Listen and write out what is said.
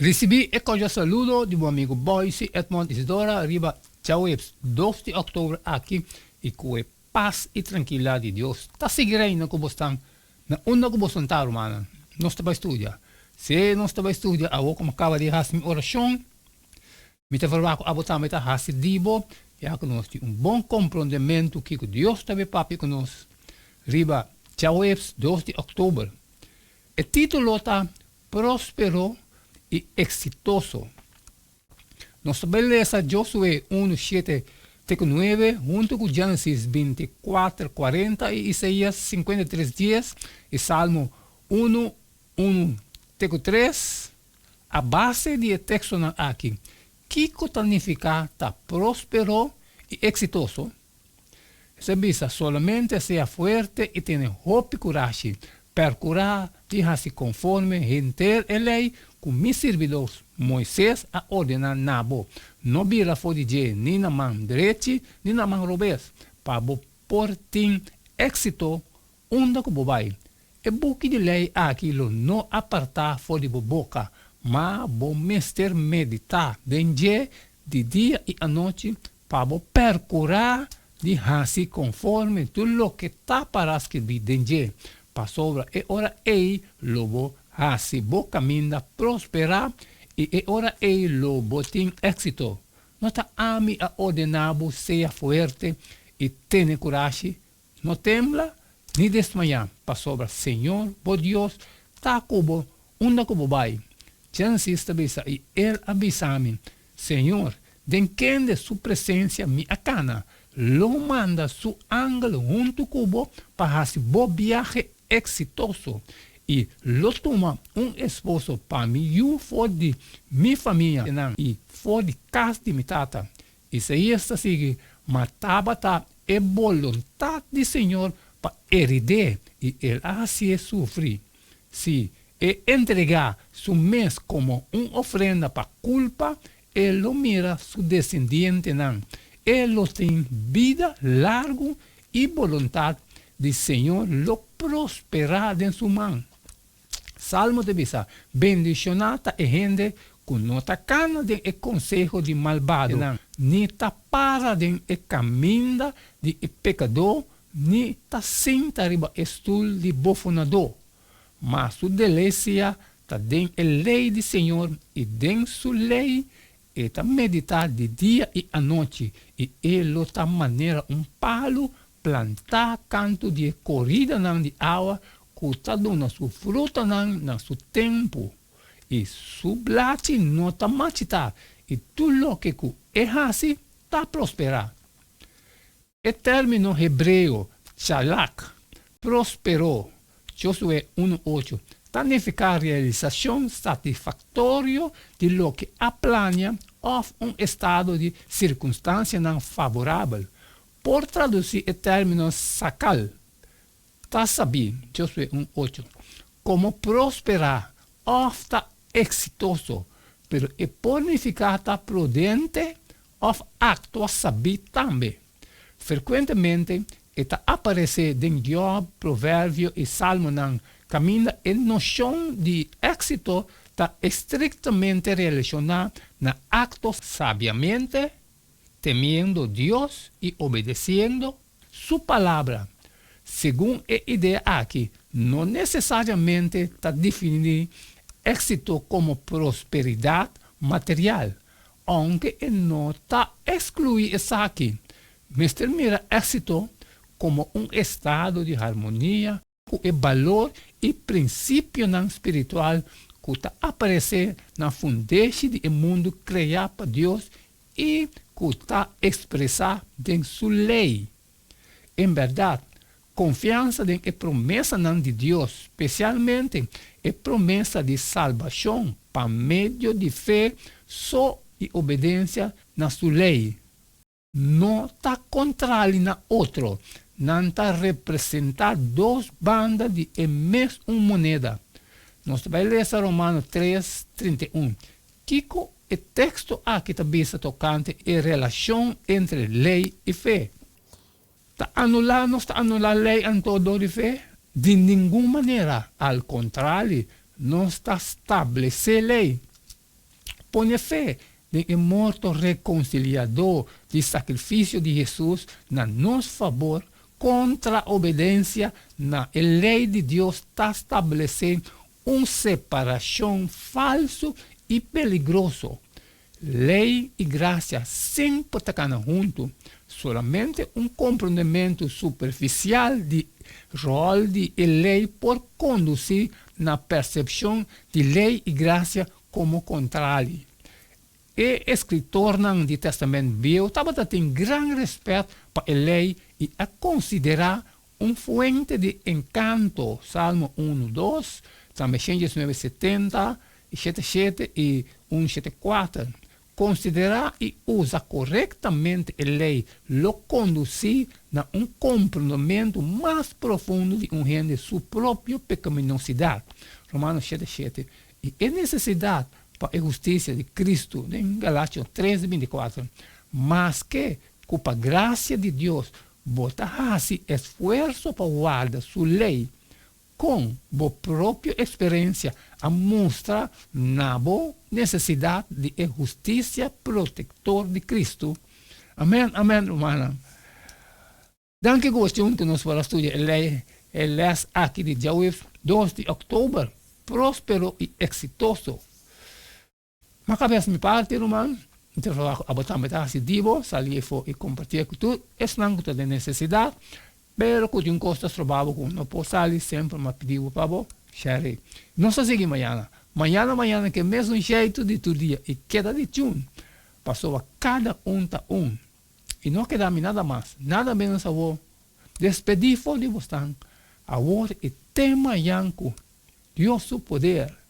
Recibí el cordial saludo de mi amigo Boise Edmond Isidora arriba Chaueps 2 de octubre aqui e com paz e tranquilidade de Deus. Tá seguindo como estão na onda como estão tá, romana. Nós estamos estudando. Se nós estamos estudando, a como acaba de fazer minha oração, me te falar com a botar me tá fazer dibo, já que nós temos bom compreendimento que Deus está bem papi conosco. Riba Chaueps 2 de outubro. O título tá Próspero e exitoso. Nós beleza Josué 1, 7, 9, junto com Gênesis 24, 40 e Isaías 53, 10 e Salmo 1, 1, 3. A base de texto aqui, que significa tá próspero e exitoso. Se visa solamente seja forte e tenha hope e coragem, percurar e se conforme render a lei com mis servidor Moisés a ordenar nabo, não vira fora de nem na mão direita, nem na mão revés, para por ter êxito, onde que vai. E buque de lei aquilo não apartar fora de boca, mas bom mestre meditar de dia e à noite, para percurar de se conforme tudo o que está para escrever de para sobra e ora ei lobo se bo caminha prosperar e ora ei lobo tem êxito. Nota ami a ordenabo seja forte e tenha coragem, não tembla nem desmaiar, para sobra Senhor, bo Deus, tá cubo, onde cubo vai. Gênesis avisa e ele avisa-me, Senhor, de quem de sua presença me acana, lo manda su ángel junto cubo para se bo viaje exitoso e lo toma esposo para mim e for de minha família e for de casa de minha tata. Isaías sigue matava e vontade do Senhor para heredar e ele assim sofre. Se entregar su mês como ofrenda para culpa, ele lo mira su descendiente ele lo tem vida largo e vontade do Senhor lo prosperar em sua mão. Salmo de Bisa, bendicionata e gente que não tacana de consejo de malvado, ni tapara de caminho de pecador, ni ta senta riba estul de bofonador. Mas su delícia ta den a lei do Senhor e den su lei e ta meditar de dia e à noite e ele ta maneira palo plantar canto de corrida de água que está dando sua fruta no seu tempo e su blate não está machita e tudo o que é assim está prosperar. O término hebreu shalak, prosperou, Josué 1:8, significa realização satisfatória de lo que aplania ou estado de circunstância não favorável. Por traduzir o término sakal, está sabido, Josué 1:8, como prosperar, ou está exitoso, pero e significar está prudente, ou actua sabido também. Frequentemente, está aparece em Job, Provérbio e Salmo caminha a noção de êxito está estritamente relacionada na actos sabiamente, temiendo Dios y obedeciendo su palabra. Según la idea aquí, no necesariamente está definido éxito como prosperidad material, aunque no está excluido aquí. Mister mira éxito como un estado de armonía, con el valor y principio espiritual que aparece na fundeixe do mundo criado por Deus e que está expressado em sua lei. Em verdade, confiança em a promessa de Deus, especialmente a promessa de salvação por meio de fé só e obediência na sua lei. Não está contrário na outro, não está representar duas bandas de a mesma moneda. Nós vamos ler Romanos 3, 31. Kiko, o texto aqui também está tocante a relação entre lei e fé. Não está anular a lei em todo de fé? De nenhuma maneira. Ao contrário, não está estabelecer lei. pone fé de morto reconciliador de sacrifício de Jesus na nosso favor contra a obediência na lei de Deus está estabelecendo uma separação falso e perigoso. Lei e graça sempre estão juntos. Solamente um compreendimento superficial de rol de lei por conduzir na percepção de lei e graça como contrário. E escritor do Testamento Velho tem grande respeito para a lei e a considerar uma fonte de encanto. Salmo 1, 2, também 970, 77 e 174. Considerar e usar corretamente a lei lo conduzir a um compreendimento mais profundo de de sua própria pecaminosidade. Romanos 7:7. E a necessidade para a justiça de Cristo, em Galátias 3:24. Mas que, com a graça de Deus, botar-se esforço para guardar sua lei, com a própria experiência, a mostrar na boa necessidade de justiça protetor de Cristo. Amém, amém, irmã. Danke questão que nós vamos estudar a lei aqui de Jauif, 2 de outubro, próspero e exitoso. Mas cabeça me parte, irmão, então a botar metade divo, salir e compartilhar com tudo, é não que tem necessidade, pero que tem costas trabalho com não posso sair sempre me pedir para você, share. Não só seguir amanhã, amanhã que é mesmo jeito de tu dia e queda de tchum, passou a cada tá e não queda nada mais, nada menos a você, despedir for de você, a você e tema yanco, Deus o poder.